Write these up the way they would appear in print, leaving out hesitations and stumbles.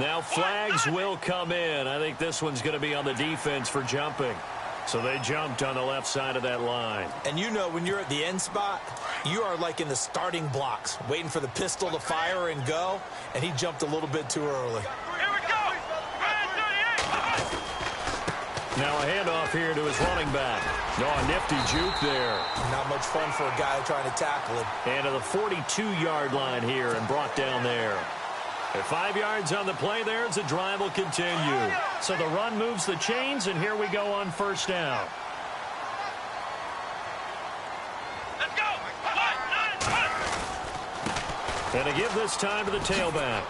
Now flags will come in. I think this one's going to be on the defense for jumping. So they jumped on the left side of that line. And you know, when you're at the end spot, you are like in the starting blocks, waiting for the pistol to fire and go, and he jumped a little bit too early. Here we go! Now a handoff here to his running back. No, a nifty juke there. Not much fun for a guy trying to tackle him. And to the 42-yard line here and brought down there. At 5 yards on the play there as the drive will continue. So the run moves the chains, and here we go on first down. Let's go! And to give this time to the tailback.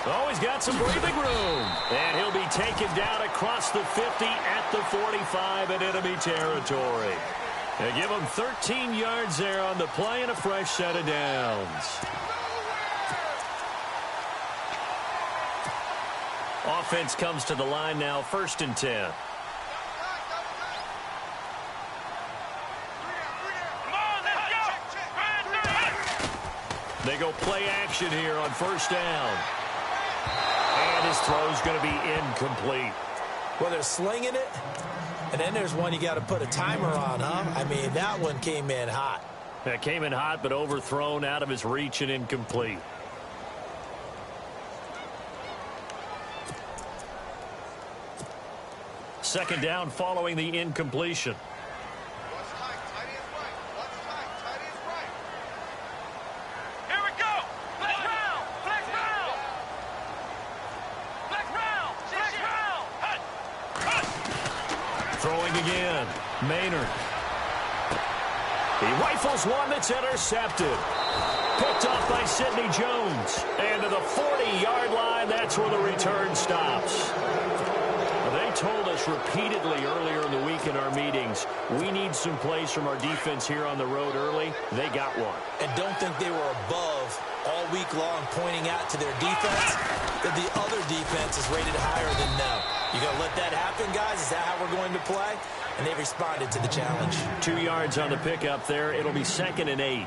Oh, he's got some breathing room. And he'll be taken down across the 50 at the 45 in enemy territory. They give him 13 yards there on the play and a fresh set of downs. Offense comes to the line now, 1st and 10. They go play action here on first down. And his throw's going to be incomplete. Well, they're slinging it, and then there's one you got to put a timer on, huh? I mean, that one came in hot. That came in hot, but overthrown, out of his reach, and incomplete. Second down following the incompletion. Here we go! Flex round! Flex round! Flex round! Flex round! Throwing again. Maynard. He rifles one that's intercepted. Picked off by Sidney Jones. And to the 40-yard line, that's where the return stops. They told us repeatedly earlier in the week in our meetings, we need some plays from our defense here on the road early. They got one. And don't think they were above all week long pointing out to their defense that the other defense is rated higher than them. You got to let that happen, guys? Is that how we're going to play? And they responded to the challenge. 2 yards on the pickup there. It'll be 2nd and 8.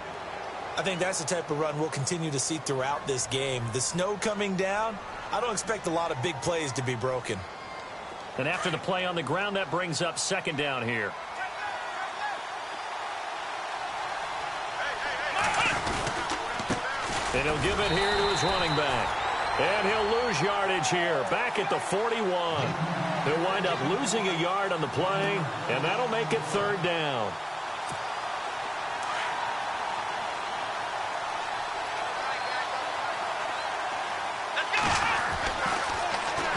I think that's the type of run we'll continue to see throughout this game. The snow coming down, I don't expect a lot of big plays to be broken. And after the play on the ground, that brings up 2nd down here. And he'll give it here to his running back. And he'll lose yardage here, back at the 41. He'll wind up losing a yard on the play, and that'll make it 3rd down.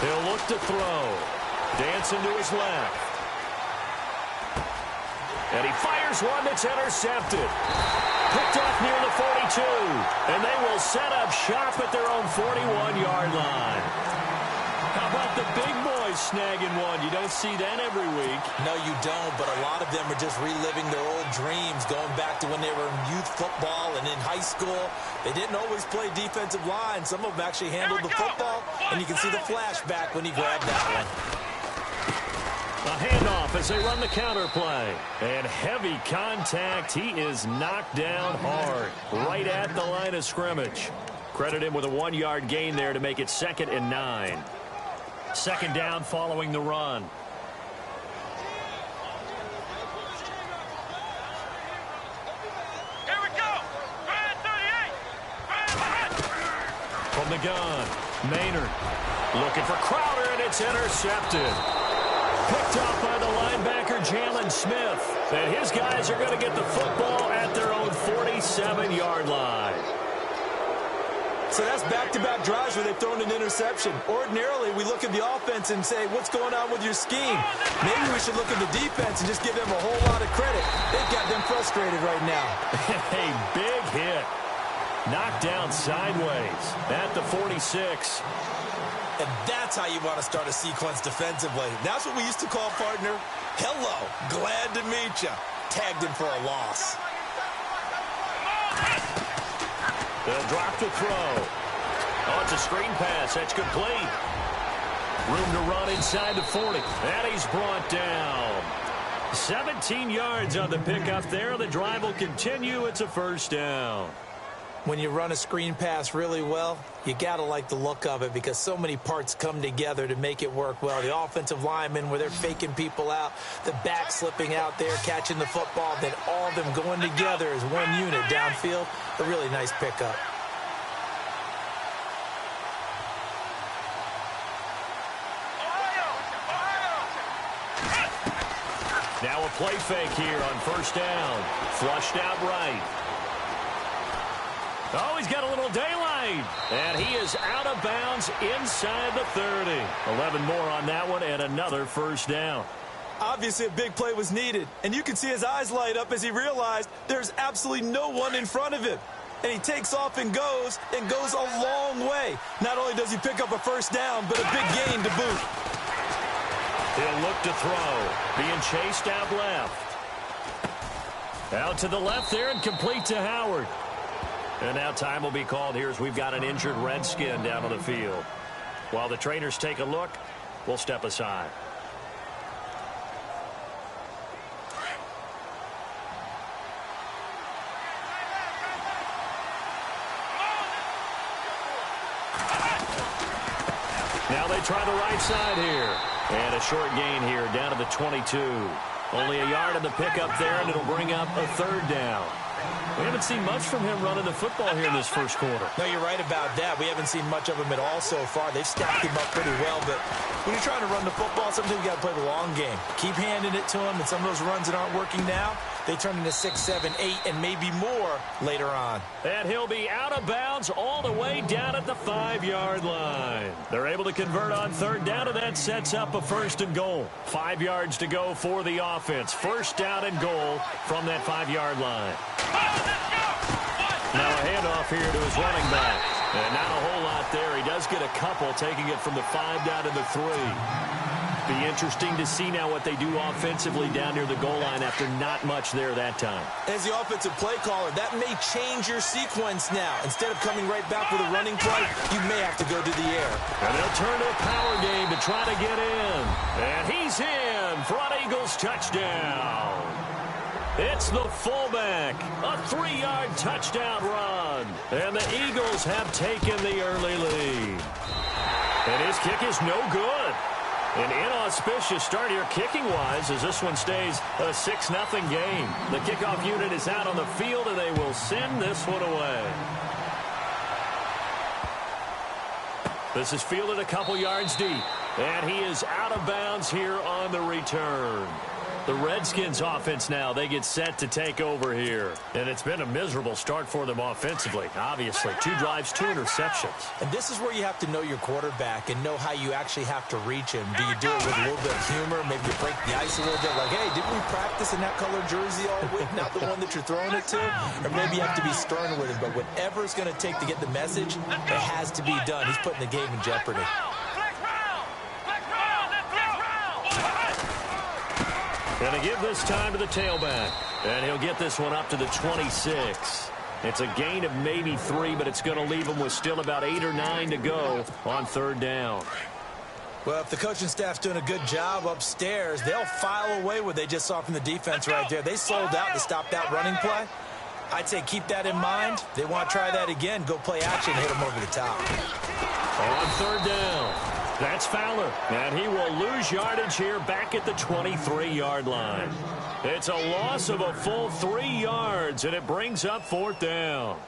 He'll look to throw. Dancing to his left. And he fires one that's intercepted. Picked off near the 42. And they will set up shop at their own 41-yard line. How about the big boys snagging one? You don't see that every week. No, you don't, but a lot of them are just reliving their old dreams, going back to when they were in youth football and in high school. They didn't always play defensive line. Some of them actually handled the football, and you can see the flashback when he grabbed that one. A handoff as they run the counter play. And heavy contact. He is knocked down hard right at the line of scrimmage. Credit him with a 1-yard gain there to make it 2nd and 9. 2nd down following the run. Here we go! 38! From the gun, Maynard looking for Crowder, and it's intercepted. Picked off by the linebacker, Jalen Smith. And his guys are going to get the football at their own 47-yard line. So that's back-to-back drives where they've thrown an interception. Ordinarily, we look at the offense and say, what's going on with your scheme? Maybe we should look at the defense and just give them a whole lot of credit. They've got them frustrated right now. A big hit. Knocked down sideways at the 46. And that's how you want to start a sequence defensively. That's what we used to call, partner, hello, glad to meet you. Tagged him for a loss. They'll drop to throw. Oh, it's a screen pass. That's complete. Room to run inside the 40. And he's brought down. 17 yards on the pickup there. The drive will continue. It's a 1st down. When you run a screen pass really well, you got to like the look of it because so many parts come together to make it work well. The offensive linemen, where they're faking people out, the back slipping out there, catching the football, then all of them going together as one unit downfield. A really nice pickup. Now a play fake here on first down. Flushed out right. Oh, he's got a little daylight. And he is out of bounds inside the 30. 11 more on that one and another first down. Obviously, a big play was needed. And you can see his eyes light up as he realized there's absolutely no one in front of him. And he takes off and goes a long way. Not only does he pick up a first down, but a big gain to boot. He'll look to throw. Being chased out left. Out to the left there and complete to Howard. And now time will be called here as we've got an injured Redskin down on the field. While the trainers take a look, we'll step aside. Now they try the right side here. And a short gain here down to the 22. Only a yard on the pickup there, and it'll bring up a third down. We haven't seen much from him running the football here in this first quarter. No, you're right about that. We haven't seen much of him at all so far. They've stacked him up pretty well, but when you're trying to run the football, sometimes you got to play the long game. Keep handing it to him, and some of those runs that aren't working now, they turn into 6, 7, 8, and maybe more later on. And he'll be out of bounds all the way down at the 5-yard line. They're able to convert on third down, and that sets up a first and goal. 5 yards to go for the offense. First down and goal from that 5-yard line. Now a handoff here to his running back. And not a whole lot there. He does get a couple, taking it from the 5 down to the 3. Be interesting to see now what they do offensively down near the goal line after not much there that time. As the offensive play caller, that may change your sequence now. Instead of coming right back with a running play, you may have to go to the air. And they'll turn to a power game to try to get in. And he's in for an Eagles touchdown. It's the fullback. A 3-yard touchdown run. And the Eagles have taken the early lead. And his kick is no good. An inauspicious start here kicking-wise as this one stays a 6-0 game. The kickoff unit is out on the field, and they will send this one away. This is fielded a couple yards deep, and he is out of bounds here on the return. The Redskins offense now, they get set to take over here. And it's been a miserable start for them offensively, obviously. 2 drives, 2 interceptions. And this is where you have to know your quarterback and know how you actually have to reach him. Do you do it with a little bit of humor? Maybe you break the ice a little bit like, hey, didn't we practice in that color jersey all week? Not the one that you're throwing it to? Or maybe you have to be stern with him. But whatever it's going to take to get the message, it has to be done. He's putting the game in jeopardy. Going to give this time to the tailback. And he'll get this one up to the 26. It's a gain of maybe 3, but it's going to leave him with still about 8 or 9 to go on third down. Well, if the coaching staff's doing a good job upstairs, they'll file away what they just saw from the defense right there. They sold out to stop that running play. I'd say keep that in mind. They want to try that again. Go play action, hit them over the top. On third down. That's Fowler, and he will lose yardage here back at the 23-yard line. It's a loss of a full 3 yards, and it brings up fourth down.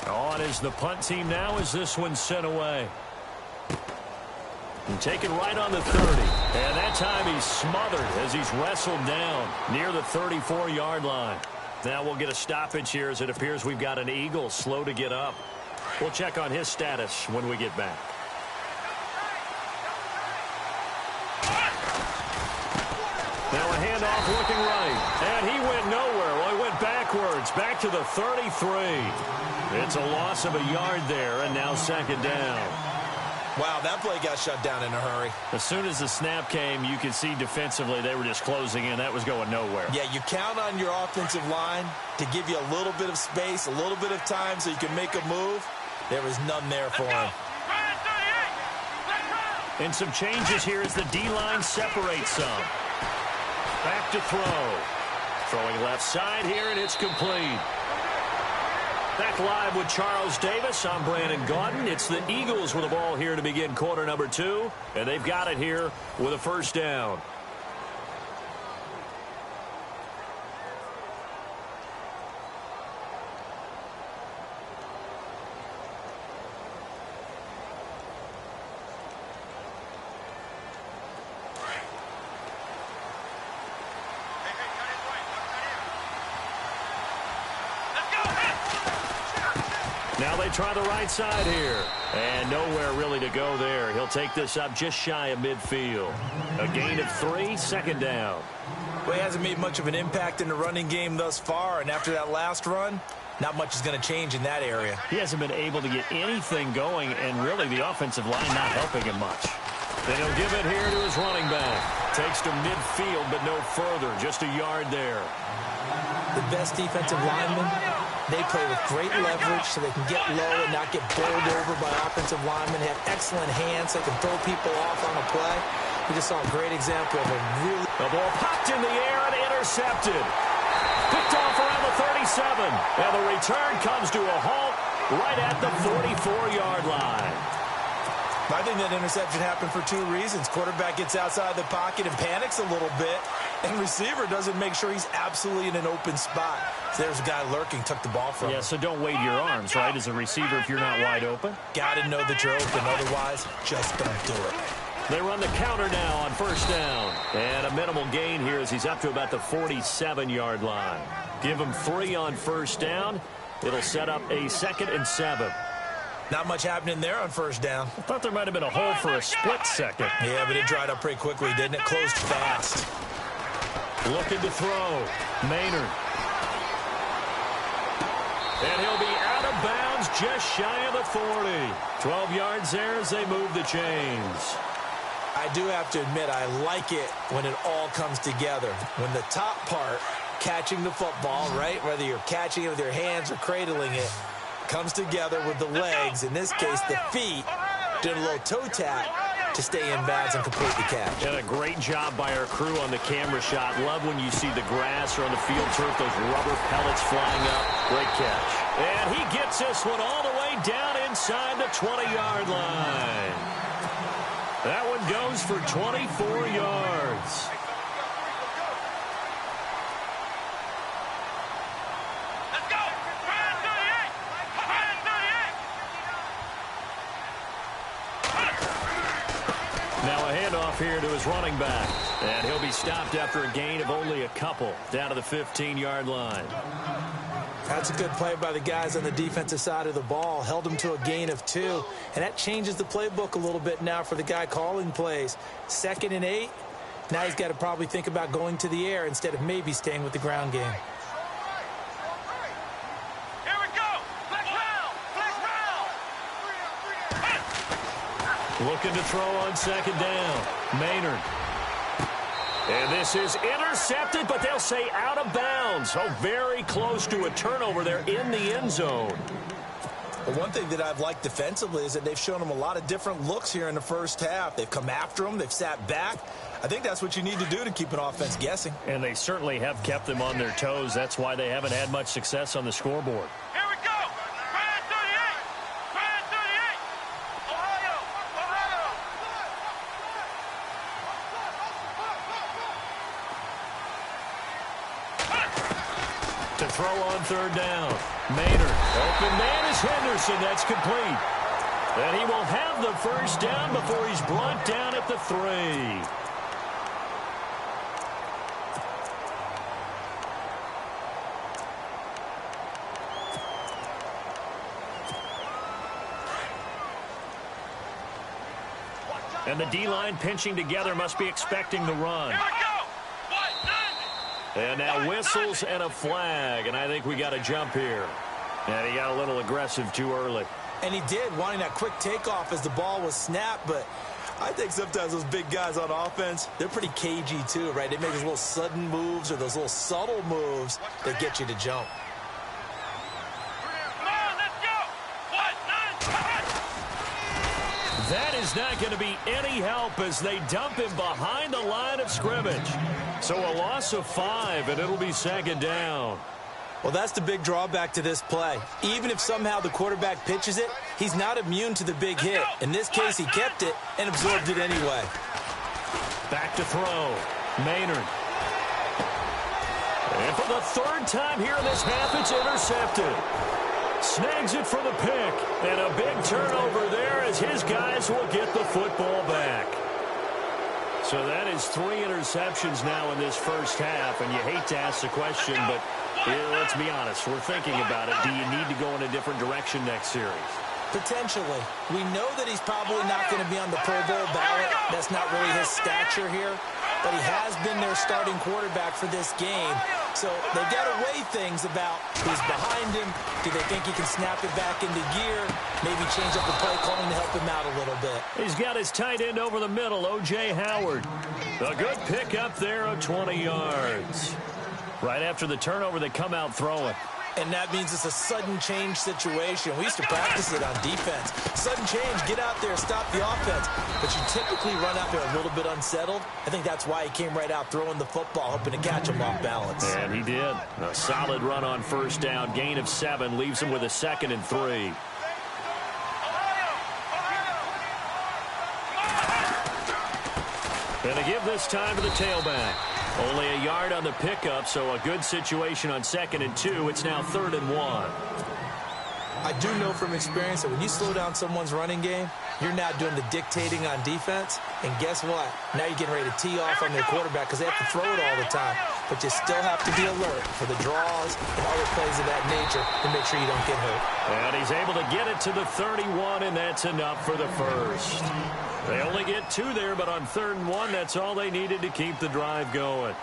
On is the punt team now as this one's sent away. And taken right on the 30. And that time he's smothered as he's wrestled down near the 34-yard line. Now we'll get a stoppage here as it appears we've got an Eagle slow to get up. We'll check on his status when we get back. Now a handoff looking right. And he went nowhere. Well, he went backwards, back to the 33. It's a loss of a yard there, and now second down. Wow, that play got shut down in a hurry. As soon as the snap came, you could see defensively they were just closing in. That was going nowhere. Yeah, you count on your offensive line to give you a little bit of space, a little bit of time so you can make a move. There was none there for him. And some changes here as the D-line separates some. Back to throw. Throwing left side here, and it's complete. Back live with Charles Davis. I'm Brandon Gaudin. It's the Eagles with the ball here to begin quarter number 2. And they've got it here with a first down. Now they try the right side here. And nowhere really to go there. He'll take this up just shy of midfield. A gain of 3, second down. Well, he hasn't made much of an impact in the running game thus far. And after that last run, not much is going to change in that area. He hasn't been able to get anything going. And really the offensive line not helping him much. Then he'll give it here to his running back. Takes to midfield, but no further. Just a yard there. The best defensive linemen, they play with great leverage so they can get low and not get bowled over by offensive linemen. They have excellent hands so they can throw people off on a play. We just saw a great example of a really... The ball popped in the air and intercepted. Picked off around the 37. And the return comes to a halt right at the 44-yard line. I think that interception happened for 2 reasons. Quarterback gets outside the pocket and panics a little bit, and receiver doesn't make sure he's absolutely in an open spot. So there's a guy lurking, took the ball from him. Yeah, so don't wave your arms, right, as a receiver if you're not wide open. Got to know that you're open. Otherwise, just don't do it. They run the counter now on first down. And a minimal gain here as he's up to about the 47-yard line. Give him 3 on first down. It'll set up a 2nd and 7. Not much happening there on first down. I thought there might have been a hole for a split second. Yeah, but it dried up pretty quickly, didn't it? Closed fast. Looking to throw. Maynard. And he'll be out of bounds just shy of the 40. 12 yards there as they move the chains. I do have to admit, I like it when it all comes together. When the top part, catching the football, right, whether you're catching it with your hands or cradling it, comes together with the legs, in this case the feet, doing a little toe tap to stay in bounds and complete the catch. And a great job by our crew on the camera shot. Love when you see the grass or on the field turf, those rubber pellets flying up. Great catch. And he gets this one all the way down inside the 20-yard line. That one goes for 24 yards. Now a handoff here to his running back. And he'll be stopped after a gain of only a couple down to the 15-yard line. That's a good play by the guys on the defensive side of the ball. Held him to a gain of 2. And that changes the playbook a little bit now for the guy calling plays. 2nd and 8. Now he's got to probably think about going to the air instead of maybe staying with the ground game. Looking to throw on 2nd down. Maynard. And this is intercepted, but they'll say out of bounds. Oh, very close to a turnover there in the end zone. Well, one thing that I've liked defensively is that they've shown them a lot of different looks here in the first half. They've come after them. They've sat back. I think that's what you need to do to keep an offense guessing. And they certainly have kept them on their toes. That's why they haven't had much success on the scoreboard. To throw on 3rd down. Maynard. Open man is Henderson. That's complete. And he will have the first down before he's brought down at the 3. And the D-line pinching together, must be expecting the run. And now whistles and a flag, and I think we got a jump here. And he got a little aggressive too early. And he did, wanting that quick takeoff as the ball was snapped, but I think sometimes those big guys on offense, they're pretty cagey too, right? They make those little sudden moves or those little subtle moves that get you to jump. That is not going to be any help as they dump him behind the line of scrimmage. So a loss of 5, and it'll be second down. Well, that's the big drawback to this play. Even if somehow the quarterback pitches it, he's not immune to the big hit. In this case, he kept it and absorbed it anyway. Back to throw. Maynard. And for the third time here in this half, it's intercepted. Snags it for the pick. And a big turnover there as his guys will get the football back. So that is 3 interceptions now in this first half. And you hate to ask the question, but let's be honest. We're thinking about it. Do you need to go in a different direction next series? Potentially. We know that he's probably not going to be on the Pro Bowl ballot. That's not really his stature here. But he has been their starting quarterback for this game. So they've got to weigh things about who's behind him. Do they think he can snap it back into gear? Maybe change up the play calling to help him out a little bit. He's got his tight end over the middle, O.J. Howard. A good pickup there of 20 yards. Right after the turnover, they come out throwing. And that means it's a sudden change situation. We used to practice it on defense. Sudden change, get out there, stop the offense. But you typically run out there a little bit unsettled. I think that's why he came right out throwing the football, hoping to catch him off balance. And he did. A solid run on first down. Gain of 7 leaves him with a 2nd and 3. And they give this time to the tailback. Only a yard on the pickup, so a good situation on 2nd and 2. It's now 3rd and 1. I do know from experience that when you slow down someone's running game, you're now doing the dictating on defense. And guess what? Now you're getting ready to tee off on their quarterback because they have to throw it all the time. But you still have to be alert for the draws and other plays of that nature to make sure you don't get hurt. And he's able to get it to the 31, and that's enough for the first. They only get 2 there, but on 3rd and 1, that's all they needed to keep the drive going.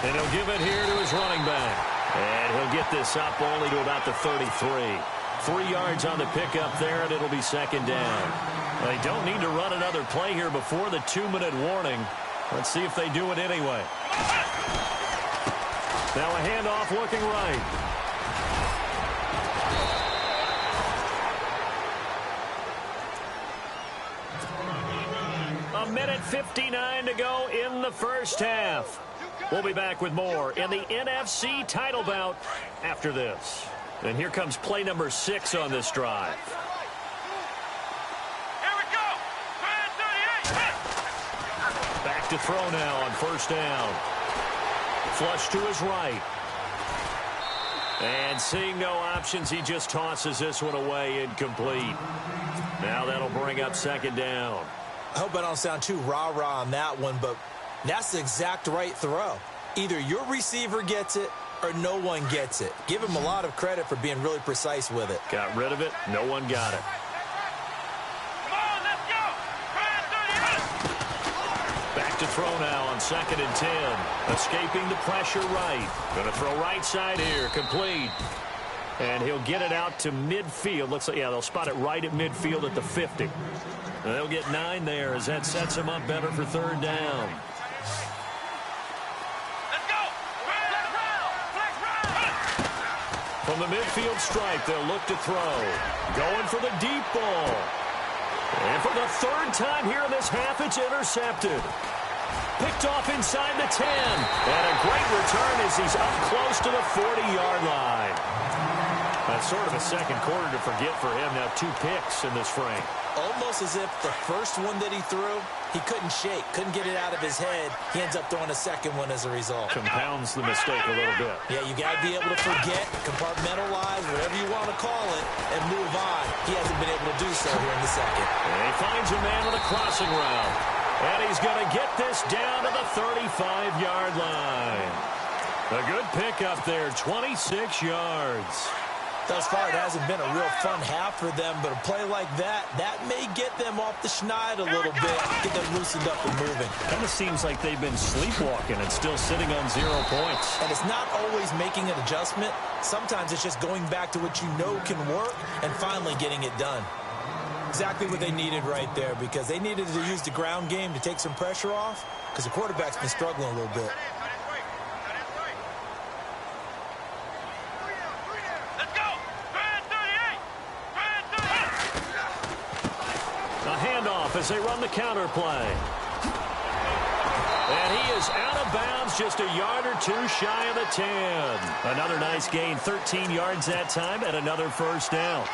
And he'll give it here to his running back. And he'll get this up only to about the 33. 3 yards on the pickup there, and it'll be 2nd down. They don't need to run another play here before the 2-minute warning. Let's see if they do it anyway. Now a handoff looking right. A minute 59 to go in the first half. We'll be back with more in the NFC title bout after this. And here comes play number 6 on this drive. Here we go. Back to throw now on first down. Flush to his right. And seeing no options, he just tosses this one away incomplete. Now that'll bring up 2nd down. I hope I don't sound too rah-rah on that one, but that's the exact right throw. Either your receiver gets it or no one gets it. Give him a lot of credit for being really precise with it. Got rid of it. No one got it. Come on, let's go. Back to throw now on 2nd and 10. Escaping the pressure right. Going to throw right side here. Complete. And he'll get it out to midfield. Looks like, yeah, they'll spot it right at midfield at the 50. And they'll get 9 there as that sets them up better for 3rd down. Let's go. From the midfield stripe, they'll look to throw. Going for the deep ball. And for the 3rd time here in this half, it's intercepted. Picked off inside the 10. And a great return as he's up close to the 40-yard line. That's sort of a second quarter to forget for him. Now 2 picks in this frame. Almost as if the first one that he threw, he couldn't shake, couldn't get it out of his head. He ends up throwing a second one as a result. Compounds the mistake a little bit. Yeah, you got to be able to forget, compartmentalize, whatever you want to call it, and move on. He hasn't been able to do so here in the second. And he finds a man on a crossing route. And he's going to get this down to the 35-yard line. A good pickup there, 26 yards. Thus far, it hasn't been a real fun half for them, but a play like that may get them off the schneid a little bit, get them loosened up and moving. Kind of seems like they've been sleepwalking and still sitting on 0 points. And it's not always making an adjustment. Sometimes it's just going back to what you know can work and finally getting it done. Exactly what they needed right there, because they needed to use the ground game to take some pressure off, because the quarterback's been struggling a little bit. Let's go. off as they run the counter play. And he is out of bounds, just a yard or two shy of the 10. Another nice gain, 13 yards that time, and another first down.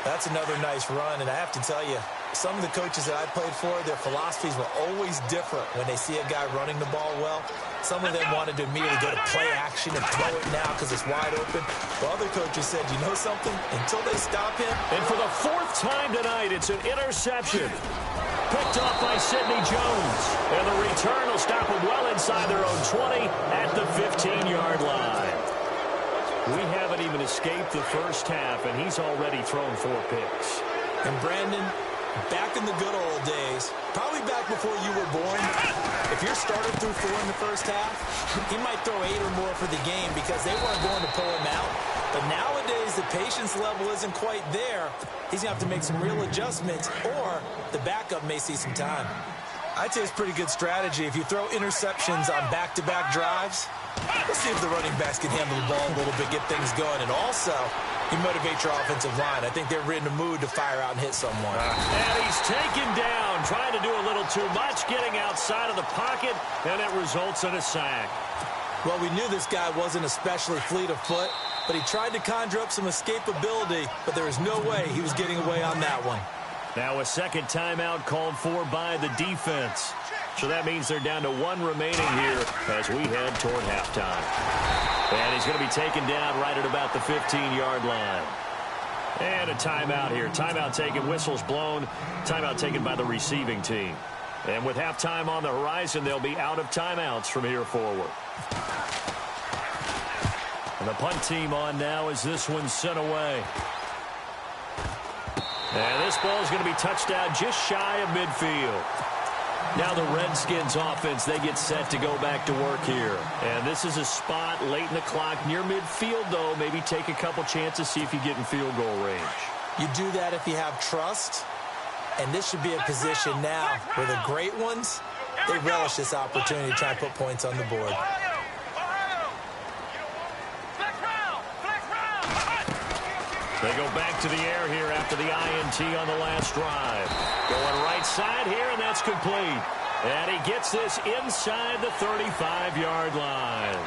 That's another nice run, and I have to tell you, some of the coaches that I played for, their philosophies were always different when they see a guy running the ball well. Some of them wanted to immediately go to play action and throw it now because it's wide open. But other coaches said, you know something? Until they stop him. And for the fourth time tonight, it's an interception. Picked off by Sidney Jones. And the return will stop them well inside their own 20 at the 15-yard line. We haven't even escaped the first half, and he's already thrown 4 picks. And Brandon, back in the good old days, probably back before you were born, if your starter threw 4 in the first half, he might throw 8 or more for the game because they weren't going to pull him out. But nowadays, the patience level isn't quite there. He's going to have to make some real adjustments, or the backup may see some time. I'd say it's pretty good strategy. If you throw interceptions on back-to-back drives, let's see if the running backs can handle the ball a little bit, get things going. And also, you motivate your offensive line. I think they're in the mood to fire out and hit someone. And he's taken down, trying to do a little too much, getting outside of the pocket, and it results in a sack. Well, we knew this guy wasn't especially fleet of foot, but he tried to conjure up some escapability, but there was no way he was getting away on that one. Now a second timeout called for by the defense. So that means they're down to 1 remaining here as we head toward halftime. And he's going to be taken down right at about the 15-yard line. And a timeout here. Timeout taken, whistles blown. Timeout taken by the receiving team. And with halftime on the horizon, they'll be out of timeouts from here forward. And the punt team on now as this one's sent away. And this ball is going to be touched down just shy of midfield. Now the Redskins offense, they get set to go back to work here. And this is a spot late in the clock near midfield, though. Maybe take a couple chances, see if you get in field goal range. You do that if you have trust. And this should be a position now where the great ones, they relish this opportunity to try and put points on the board. They go back to the air here after the INT on the last drive. Going right side here, and that's complete. And he gets this inside the 35-yard line.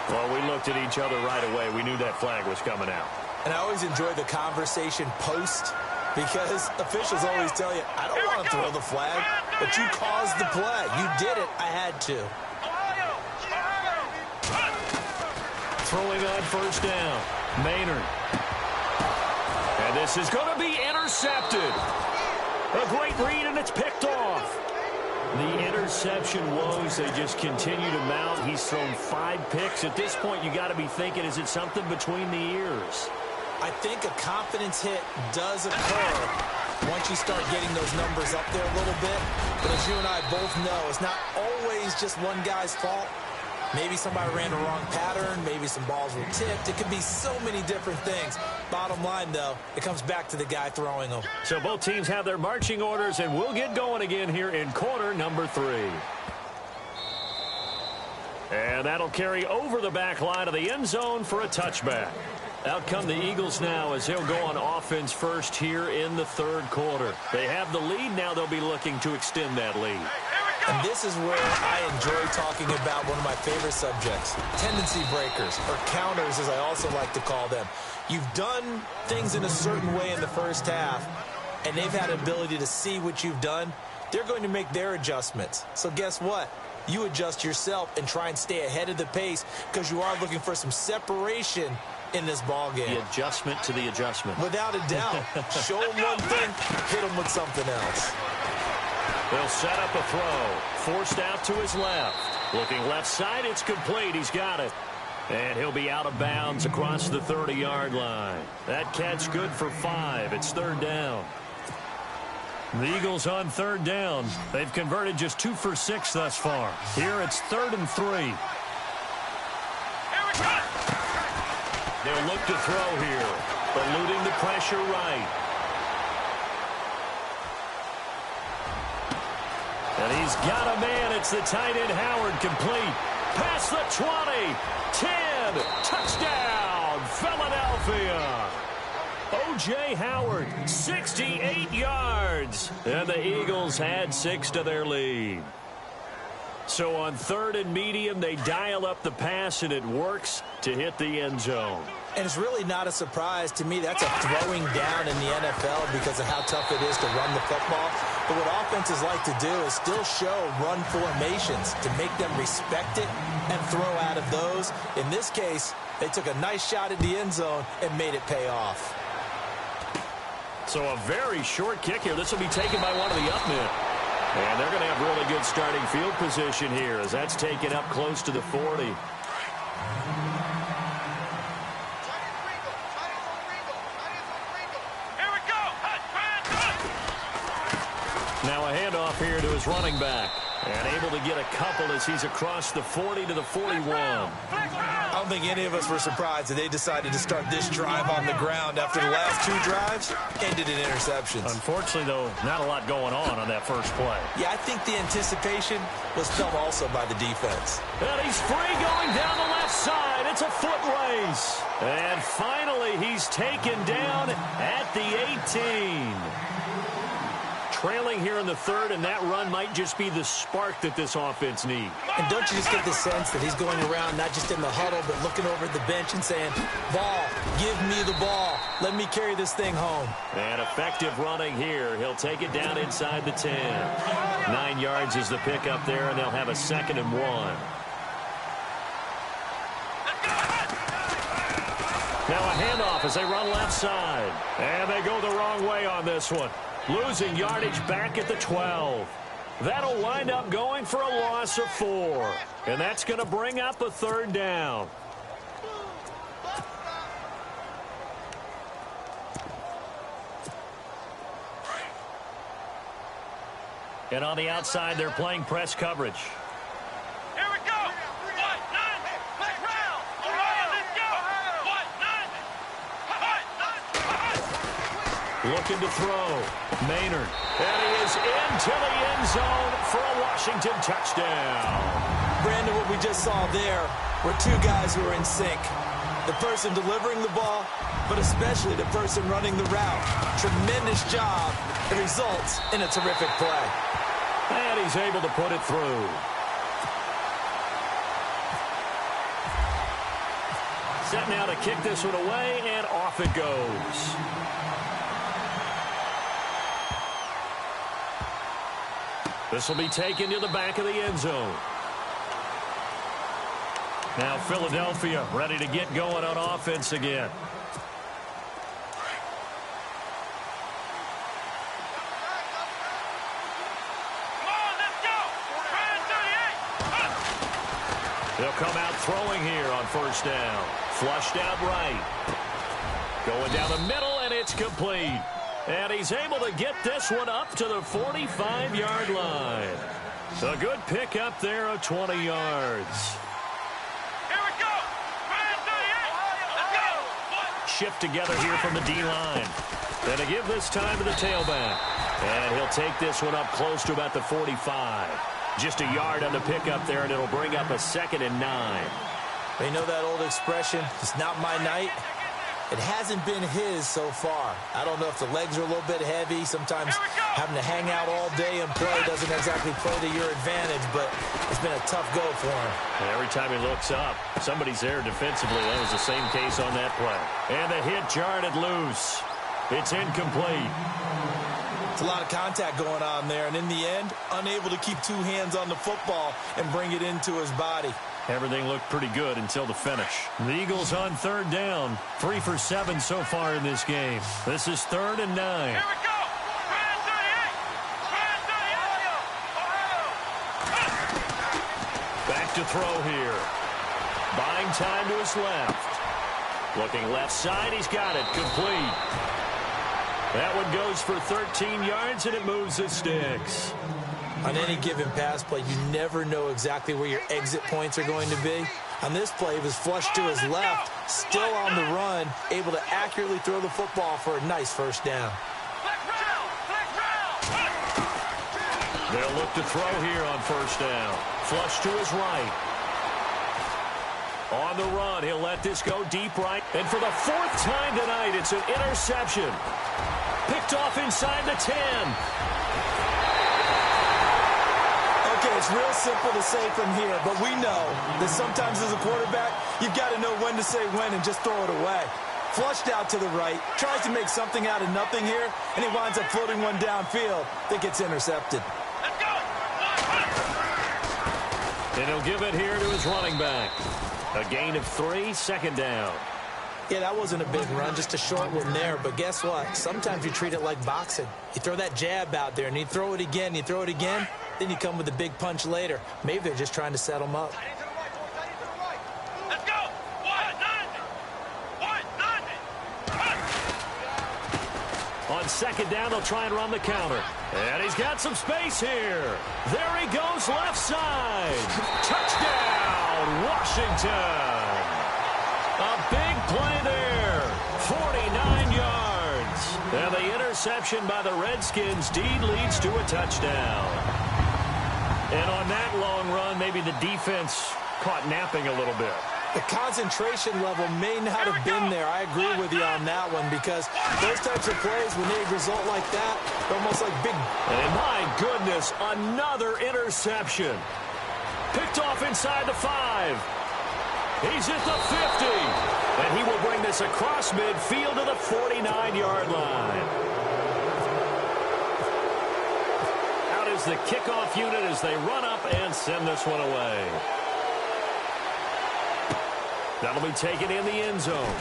Well, we looked at each other right away. We knew that flag was coming out. And I always enjoy the conversation post because officials always tell you, I don't want to throw the flag, but you caused the play. You did it. I had to. Throwing on first down, Maynard. And this is going to be intercepted. A great read, and it's picked off. The interception woes, they just continue to mount. He's thrown 5 picks. At this point, you got to be thinking, is it something between the ears? I think a confidence hit does occur once you start getting those numbers up there a little bit. But as you and I both know, it's not always just one guy's fault. Maybe somebody ran the wrong pattern. Maybe some balls were tipped. It could be so many different things. Bottom line, though, it comes back to the guy throwing them. So both teams have their marching orders, and we'll get going again here in quarter number 3. And that'll carry over the back line of the end zone for a touchback. Out come the Eagles now as they'll go on offense first here in the third quarter. They have the lead. Now they'll be looking to extend that lead. And this is where I enjoy talking about one of my favorite subjects, tendency breakers, or counters as I also like to call them. You've done things in a certain way in the first half, and they've had an ability to see what you've done. They're going to make their adjustments. So guess what? You adjust yourself and try and stay ahead of the pace because you are looking for some separation in this ball game. The adjustment to the adjustment. Without a doubt. Show them one thing, hit them with something else. They'll set up a throw. Forced out to his left. Looking left side, it's complete. He's got it. And he'll be out of bounds across the 30-yard line. That catch good for 5. It's third down. The Eagles on third down. They've converted just 2 for 6 thus far. Here it's 3rd and 3. They'll look to throw here. Eluding the pressure right. And he's got a man. It's the tight end Howard, complete. Past the 20. 10. Touchdown, Philadelphia. O.J. Howard, 68 yards. And the Eagles add 6 to their lead. So on 3rd and medium, they dial up the pass, and it works to hit the end zone. And it's really not a surprise to me. That's a throwing down in the NFL because of how tough it is to run the football. But what offenses like to do is still show run formations to make them respect it and throw out of those. In this case, they took a nice shot at the end zone and made it pay off. So a very short kick here. This will be taken by one of the up men. And they're going to have really good starting field position here as that's taken up close to the 40. Now a handoff here to his running back. And able to get a couple as he's across the 40 to the 41. I don't think any of us were surprised that they decided to start this drive on the ground after the last 2 drives ended in interceptions. Unfortunately, though, not a lot going on that first play. Yeah, I think the anticipation was felt also by the defense. And he's free going down the left side. It's a foot race. And finally, he's taken down at the 18. Trailing here in the 3rd, and that run might just be the spark that this offense needs. And don't you just get the sense that he's going around not just in the huddle, but looking over at the bench and saying, ball, give me the ball. Let me carry this thing home. And effective running here. He'll take it down inside the 10. 9 yards is the pickup there, and they'll have a 2nd and 1. Now a handoff as they run left side. And they go the wrong way on this one. Losing yardage back at the 12. That'll wind up going for a loss of 4. And that's going to bring up a 3rd down. And on the outside, they're playing press coverage. Here we go. 1-9. Let's round. Ohio, let's go. 1-9. Looking to throw. Maynard. And he is into the end zone for a Washington touchdown. Brandon, what we just saw there were 2 guys who were in sync. The person delivering the ball, but especially the person running the route. Tremendous job. It results in a terrific play. And he's able to put it through. Set now to kick this one away, and off it goes. This will be taken to the back of the end zone. Now Philadelphia ready to get going on offense again. They'll come out throwing here on 1st down. Flushed out right. Going down the middle, and it's complete. And he's able to get this one up to the 45-yard line. A good pick up there of 20 yards. Here we go. Let's go. Shift together here from the D-line. And to give this time to the tailback. And he'll take this one up close to about the 45. Just a yard on the pickup there, and it'll bring up a 2nd and 9. You know that old expression, it's not my night? It hasn't been his so far. I don't know if the legs are a little bit heavy. Sometimes having to hang out all day and play doesn't exactly play to your advantage, but it's been a tough go for him. And every time he looks up, somebody's there defensively. That was the same case on that play. And the hit jarred it loose. It's incomplete. It's a lot of contact going on there, and in the end, unable to keep 2 hands on the football and bring it into his body. Everything looked pretty good until the finish. The Eagles on 3rd down. 3 for 7 so far in this game. This is 3rd and 9. Here we go. Back to throw here. Buying time to his left. Looking left side. He's got it. Complete. That one goes for 13 yards, and it moves the sticks. On any given pass play, you never know exactly where your exit points are going to be. On this play, he was flushed to his left, still on the run, able to accurately throw the football for a nice 1st down. They'll look to throw here on 1st down. Flush to his right. On the run, he'll let this go deep right. And for the fourth time tonight, it's an interception. Picked off inside the 10. Okay, it's real simple to say from here, but we know that sometimes as a quarterback, you've got to know when to say when and just throw it away. Flushed out to the right, tries to make something out of nothing here, and he winds up floating one downfield that gets intercepted. Let's go. And he'll give it here to his running back. A gain of 3, second down. Yeah, that wasn't a big run, just a short one there. But guess what? Sometimes you treat it like boxing. You throw that jab out there, and you throw it again, then you come with a big punch later. Maybe they're just trying to set them up. Let's go. On second down, they'll try and run the counter. And he's got some space here. There he goes, left side. Touchdown, Washington. A big play there. 49 yards. And the interception by the Redskins. Deed leads to a touchdown. And on that long run, maybe the defense caught napping a little bit. The concentration level may not have been there. I agree with you on that one because those types of plays, when they result like that, they're almost like big. And my goodness, another interception. Picked off inside the 5. He's at the 50. And he will bring this across midfield to the 49-yard line. Out is the kickoff unit as they run up and send this one away. That'll be taken in the end zone.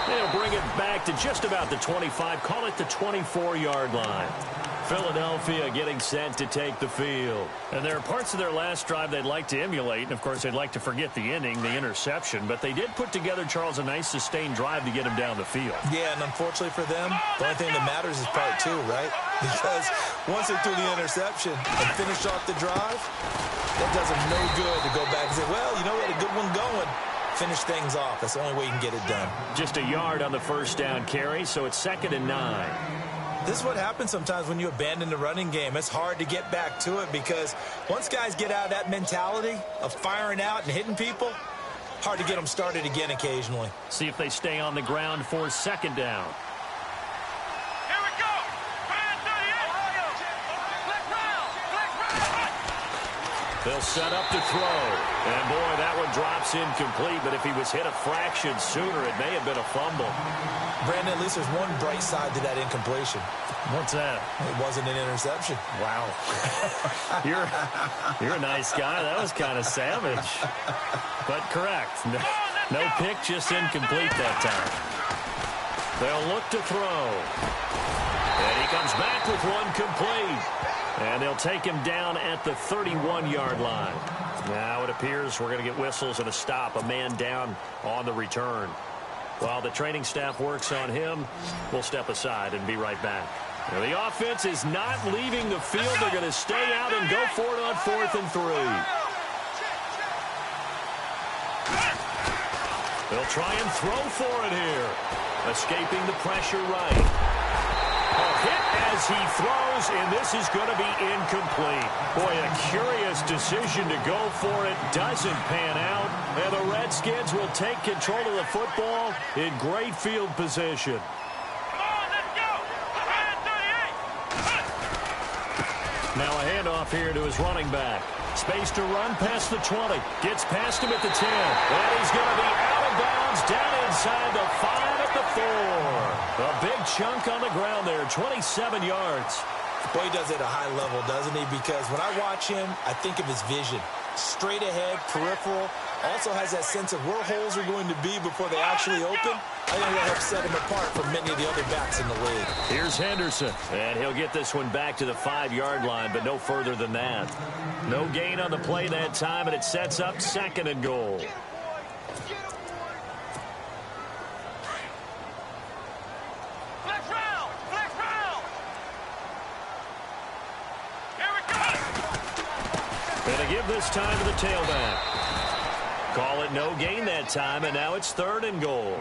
They'll bring it back to just about the 25. Call it the 24-yard line. Philadelphia getting set to take the field. And there are parts of their last drive they'd like to emulate. And, of course, they'd like to forget the inning, the interception. But they did put together, Charles, a nice sustained drive to get him down the field. Yeah, and unfortunately for them, the only thing that matters is part 2, right? Because once they threw the interception and finished off the drive, that does them no good to go back and say, well, you know what, a good one going. Finish things off. That's the only way you can get it done. Just a yard on the first down carry, so it's 2nd and 9. This is what happens sometimes when you abandon the running game. It's hard to get back to it because once guys get out of that mentality of firing out and hitting people, hard to get them started again occasionally. See if they stay on the ground for 2nd down. Here we go. They'll set up to throw. And, boy, that one drops incomplete. But if he was hit a fraction sooner, it may have been a fumble. Brandon, at least there's one bright side to that incompletion. What's that? It wasn't an interception. Wow. You're a nice guy. That was kind of savage. But correct. No pick, just incomplete that time. They'll look to throw. And he comes back with one complete. And they'll take him down at the 31-yard line. Now it appears we're going to get whistles and a stop. A man down on the return. While the training staff works on him, we'll step aside and be right back. Now, the offense is not leaving the field. They're going to stay out and go for it on 4th and 3. They'll try and throw for it here. Escaping the pressure right. A hit as he throws, and this is going to be incomplete. Boy, a curious decision to go for it. Doesn't pan out. And the Redskins will take control of the football in great field position. Come on, let's go. 38. Now a handoff here to his running back. Space to run past the 20. Gets past him at the 10. And he's going to be out of bounds down inside the 5 at the 4. A big chunk on the ground there, 27 yards. Boy, he does it at a high level, doesn't he? Because when I watch him, I think of his vision. Straight ahead, peripheral. Also has that sense of where holes are going to be before they actually open. I think that helps set him apart from many of the other backs in the league. Here's Henderson, and he'll get this one back to the 5-yard line, but no further than that. No gain on the play that time, and it sets up 2nd and goal. Flex round. Here we go. Gonna give this time to the tailback. Call it no gain that time, and now it's 3rd and goal.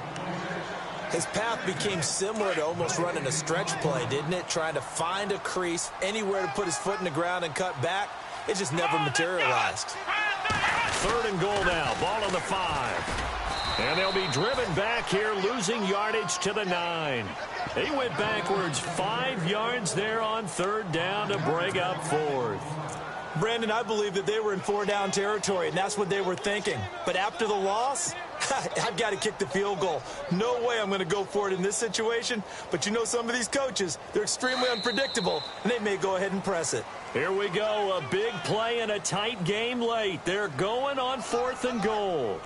His path became similar to almost running a stretch play, didn't it? Trying to find a crease, anywhere to put his foot in the ground and cut back. it just never materialized. 3rd and goal now. Ball on the 5. And they'll be driven back here, losing yardage to the 9. He went backwards 5 yards there on 3rd down to break up 4th. Brandon, I believe that they were in 4-down territory, and that's what they were thinking. But after the loss, I've got to kick the field goal. No way I'm going to go for it in this situation. But you know some of these coaches, they're extremely unpredictable, and they may go ahead and press it. Here we go, a big play in a tight game late. They're going on 4th and goal.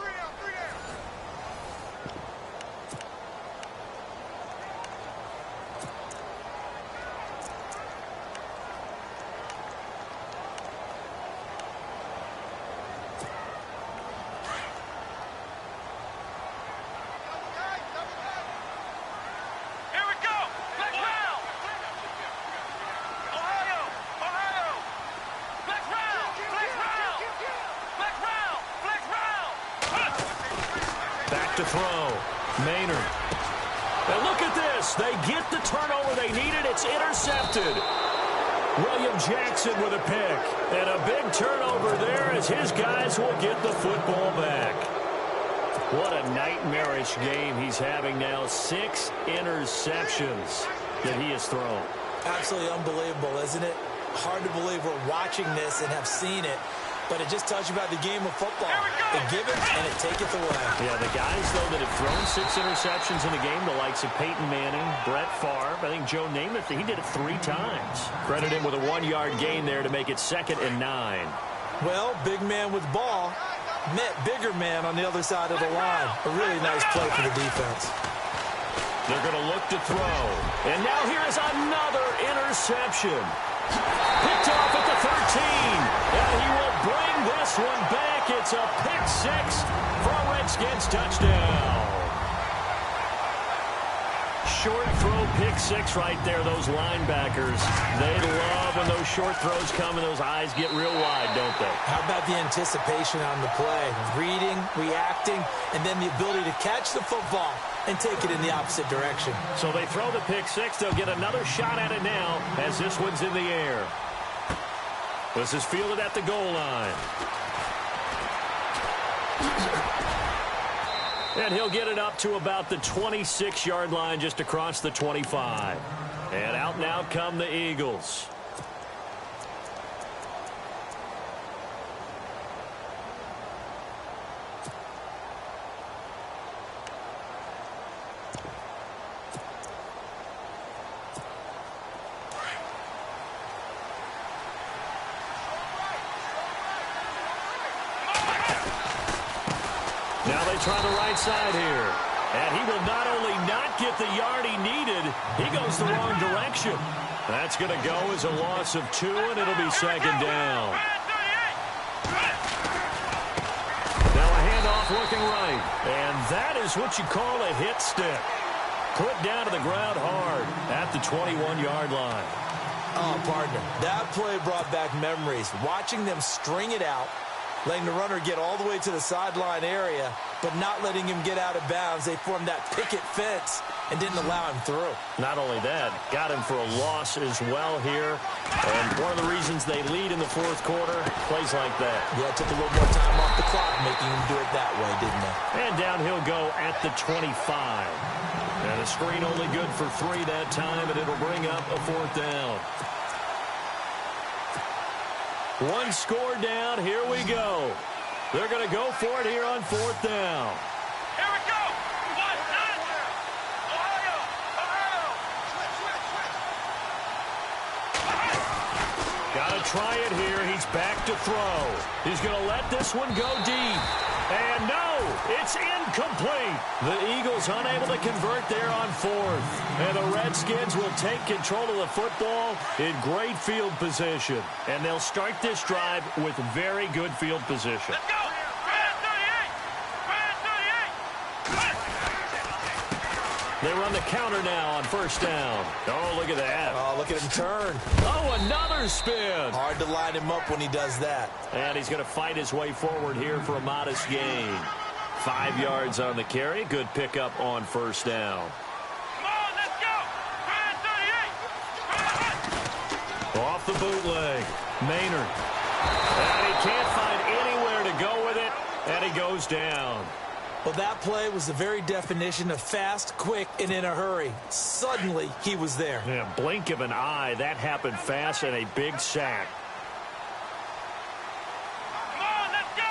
To throw. Maynard. And look at this. They get the turnover they needed. It's intercepted. William Jackson with a pick. And a big turnover there as his guys will get the football back. What a nightmarish game he's having now. 6 interceptions that he has thrown. Absolutely unbelievable, isn't it? Hard to believe we're watching this and have seen it. But it just tells you about the game of football. They give it and it taketh away. Yeah, the guys, though, that have thrown 6 interceptions in a game, the likes of Peyton Manning, Brett Favre, I think Joe Namath, he did it 3 times. Credit him with a 1-yard gain there to make it 2nd and 9. Well, big man with ball met bigger man on the other side of the line. A really nice play for the defense. They're going to look to throw. And now here's another interception. Picked off at the 13. And he will bring this one back. It's a pick 6 for a Redskins touchdown. Short throw, pick 6 right there. Those linebackers, they love when those short throws come and those eyes get real wide, don't they? How about the anticipation on the play? Reading, reacting, and then the ability to catch the football and take it in the opposite direction. So they throw the pick 6. They'll get another shot at it now as this one's in the air. This is fielded at the goal line. And he'll get it up to about the 26-yard line just across the 25. And out now come the Eagles. Now they try the right side here. And he will not only not get the yard he needed, he goes the wrong direction. That's going to go as a loss of 2, and it'll be 2nd down. Now a handoff looking right. And that is what you call a hit stick. Put down to the ground hard at the 21-yard line. Oh, partner, that play brought back memories. Watching them string it out, letting the runner get all the way to the sideline area, but not letting him get out of bounds. They formed that picket fence and didn't allow him through. Not only that, got him for a loss as well here. And one of the reasons they lead in the 4th quarter, plays like that. Yeah, it took a little more time off the clock, making him do it that way, didn't it? And down he'll go at the 25. And a screen only good for 3 that time, and it'll bring up a 4th down. 1 score down. Here we go. They're going to go for it here on 4th down. Here we go. 1-9. Ohio. Got to try it here. He's back to throw. He's going to let this one go deep. And no, it's incomplete. The Eagles unable to convert there on 4th. And the Redskins will take control of the football in great field position. And they'll start this drive with very good field position. Let's go. Red 38. Red 38. They run the counter now on 1st down. Oh, look at that. Oh, look at him turn. Oh, another spin. Hard to line him up when he does that. And he's going to fight his way forward here for a modest gain. 5 yards on the carry. Good pickup on 1st down. Come on, let's go. Red 38. Off the bootleg. Maynard. And he can't find anywhere to go with it, and he goes down. Well, that play was the very definition of fast, quick, and in a hurry. Suddenly, he was there. Yeah, blink of an eye. That happened fast and a big sack. Come on, let's go.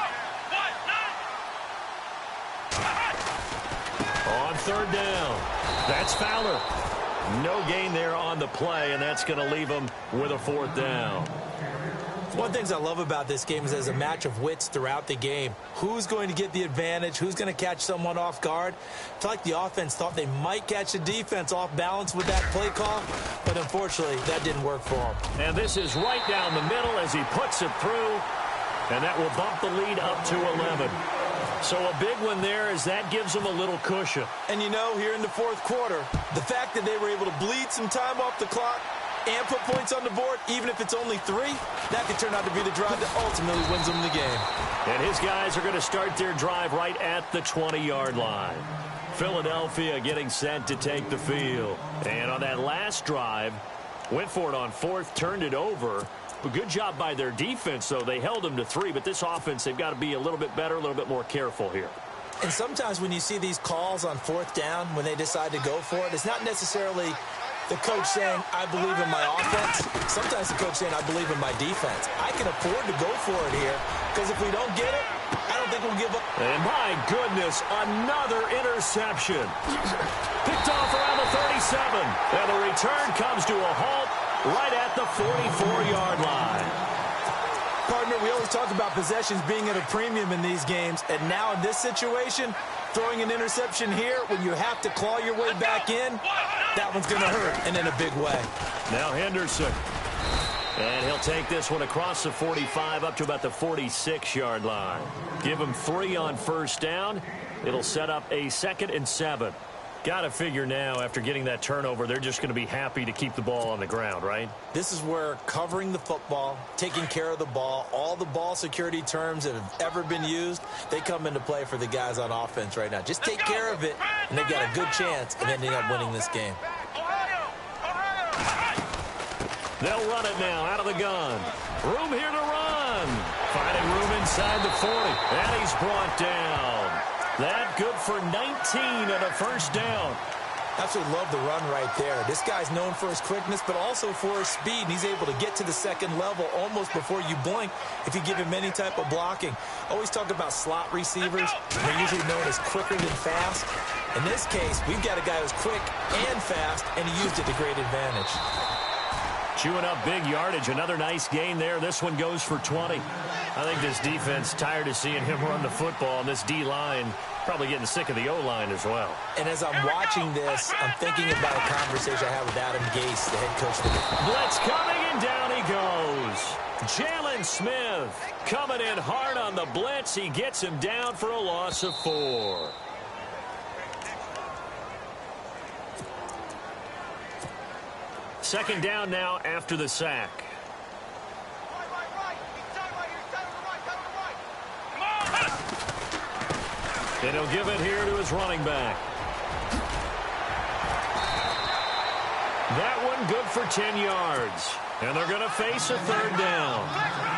On third down, that's Fowler. No gain there on the play, and that's going to leave him with a fourth down. One of the things I love about this game is there's a match of wits throughout the game. Who's going to get the advantage? Who's going to catch someone off guard? I feel like the offense thought they might catch the defense off balance with that play call, but unfortunately, that didn't work for them. And this is right down the middle as he puts it through, and that will bump the lead up to 11. So a big one there as that gives them a little cushion. And you know, here in the fourth quarter, the fact that they were able to bleed some time off the clock and put points on the board, even if it's only 3, that could turn out to be the drive that ultimately wins them the game. And his guys are going to start their drive right at the 20-yard line. Philadelphia getting set to take the field. And on that last drive, went for it on fourth, turned it over. But good job by their defense, though. They held them to 3, but this offense, they've got to be a little bit better, a little bit more careful here. And sometimes when you see these calls on fourth down, when they decide to go for it, it's not necessarily the coach saying, I believe in my offense. Sometimes the coach saying, I believe in my defense. I can afford to go for it here because if we don't get it, I don't think we'll give up. And my goodness, another interception. Picked off around the 37. And the return comes to a halt right at the 44-yard line. Partner, we always talk about possessions being at a premium in these games, and now in this situation, throwing an interception here when you have to claw your way back in, that one's going to hurt, and in a big way. Now Henderson. And he'll take this one across the 45 up to about the 46-yard line. Give him 3 on first down. It'll set up a 2nd and 7. Got to figure now, after getting that turnover, they're just going to be happy to keep the ball on the ground, right? This is where covering the football, taking care of the ball, all the ball security terms that have ever been used, they come into play for the guys on offense right now. Just take care of it, and they've got a good chance of ending up winning this game. They'll run it now out of the gun. Room here to run. Finding room inside the 40. And he's brought down. That good for 19 and a first down. Absolutely love the run right there. This guy's known for his quickness, but also for his speed. And he's able to get to the second level almost before you blink if you give him any type of blocking. Always talk about slot receivers. They're usually known as quicker than fast. In this case, we've got a guy who's quick and fast, and he used it to great advantage. Chewing up big yardage. Another nice gain there. This one goes for 20. I think this defense tired of seeing him run the football, and this D-line probably getting sick of the O-line as well. And as I'm watching this, I'm thinking about a conversation I had with Adam Gase, the head coach. Blitz coming, and down he goes. Jalen Smith coming in hard on the blitz. He gets him down for a loss of 4. Second down now after the sack. And he'll give it here to his running back. That one good for 10 yards. And they're going to face a third down.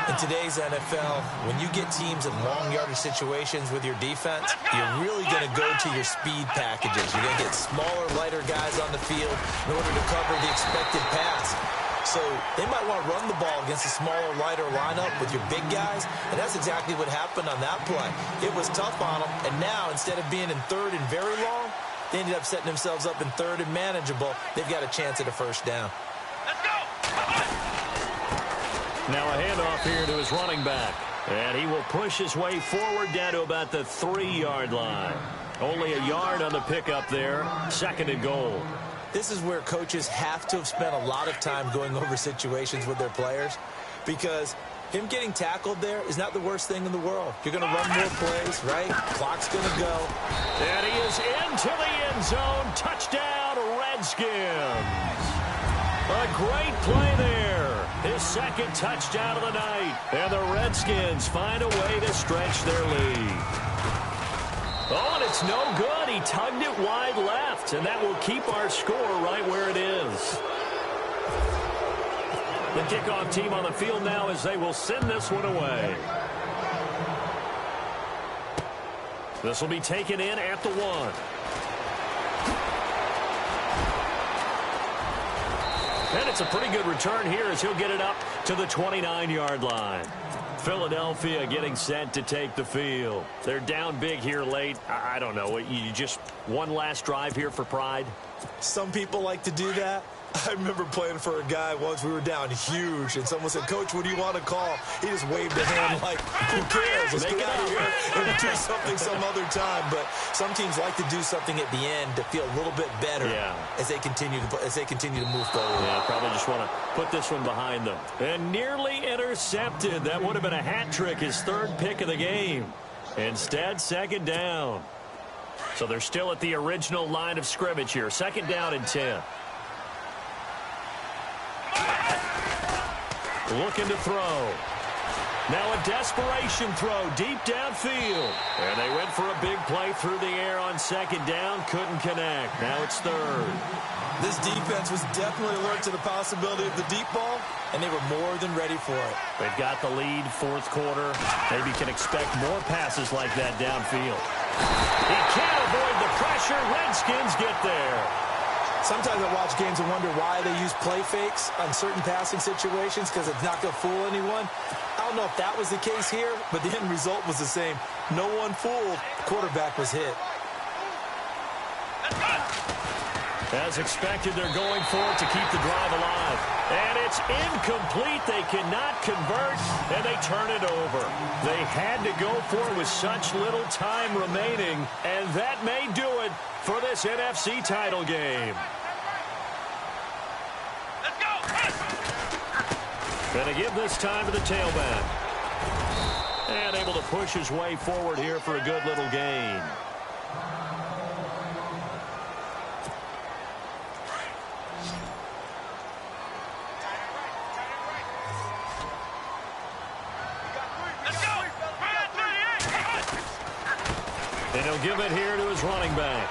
In today's NFL, when you get teams in long yardage situations with your defense, you're really going to go to your speed packages. You're going to get smaller, lighter guys on the field in order to cover the expected pass. So they might want to run the ball against a smaller, lighter lineup with your big guys, and that's exactly what happened on that play. It was tough on them, and now instead of being in third and very long, they ended up setting themselves up in third and manageable. They've got a chance at a first down. Let's go. Now a handoff here to his running back. And he will push his way forward down to about the 3-yard line. Only a yard on the pickup there. 2nd and goal. This is where coaches have to have spent a lot of time going over situations with their players, because him getting tackled there is not the worst thing in the world. You're going to run more plays, right? Clock's going to go. And he is into the end zone. Touchdown, Redskins. A great play there. His 2nd touchdown of the night. And the Redskins find a way to stretch their lead. Oh, and it's no good. He tugged it wide left, and that will keep our score right where it is. The kickoff team on the field now as they will send this one away. This will be taken in at the 1. And it's a pretty good return here as he'll get it up to the 29-yard line. Philadelphia getting set to take the field. They're down big here late. I don't know. You just one last drive here for pride? Some people like to do that. I remember playing for a guy once. We were down huge, and someone said, "Coach, what do you want to call?" He just waved a hand like, "Who cares? Let's get out of here and do something some other time." But some teams like to do something at the end to feel a little bit better as they continue to move forward. Yeah, probably just want to put this one behind them. And nearly intercepted. That would have been a hat trick, his 3rd pick of the game. Instead, 2nd down. So they're still at the original line of scrimmage here. 2nd down and 10. Looking to throw. Now a desperation throw deep downfield. And they went for a big play through the air on 2nd down. Couldn't connect. Now it's 3rd. This defense was definitely alert to the possibility of the deep ball, and they were more than ready for it. They've got the lead, 4th quarter. Maybe can expect more passes like that downfield. He can't avoid the pressure. Redskins get there. Sometimes I watch games and wonder why they use play fakes on certain passing situations, because it's not going to fool anyone. I don't know if that was the case here, but the end result was the same. No one fooled. Quarterback was hit. As expected, they're going for it to keep the drive alive. And it's incomplete. They cannot convert, and they turn it over. They had to go for it with such little time remaining, and that may do it for this NFC title game. Let's go. Going to give this time to the tailback. And able to push his way forward here for a good little gain. And he'll give it here to his running back.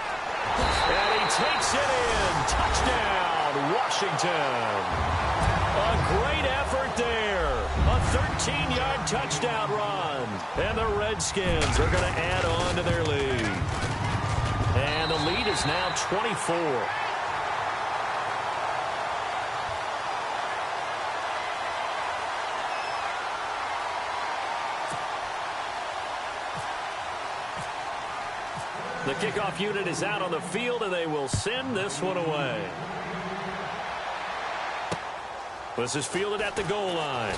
And he takes it in. Touchdown, Washington. A great effort there. A 13-yard touchdown run. And the Redskins are going to add on to their lead. And the lead is now 24. The kickoff unit is out on the field, and they will send this one away. This is fielded at the goal line.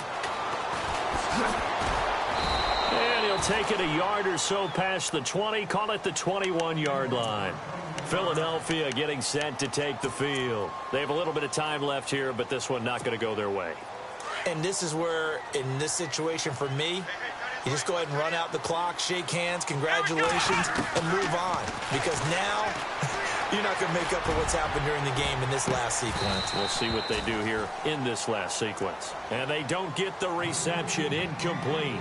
And he'll take it a yard or so past the 20, call it the 21-yard line. Philadelphia getting set to take the field. They have a little bit of time left here, but this one not going to go their way. And this is where, in this situation for me, you just go ahead and run out the clock, shake hands, congratulations, and move on. Because now you're not going to make up for what's happened during the game in this last sequence. We'll see what they do here in this last sequence. And they don't get the reception, incomplete.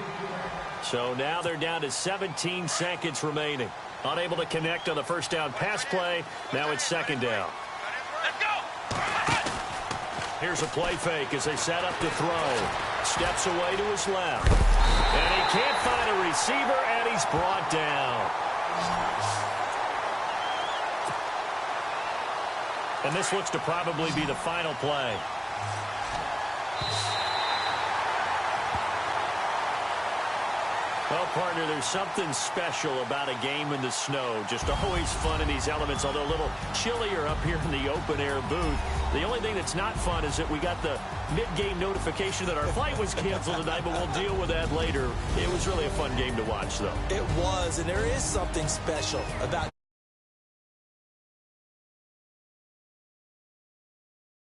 So now they're down to 17 seconds remaining. Unable to connect on the first down pass play. Now it's 2nd down. Let's go. Here's a play fake as they set up to throw. Steps away to his left. And he can't find a receiver, and he's brought down. And this looks to probably be the final play. Well, partner, there's something special about a game in the snow. Just always fun in these elements, although a little chillier up here in the open-air booth. The only thing that's not fun is that we got the mid-game notification that our flight was canceled tonight, but we'll deal with that later. It was really a fun game to watch, though. It was, and there is something special about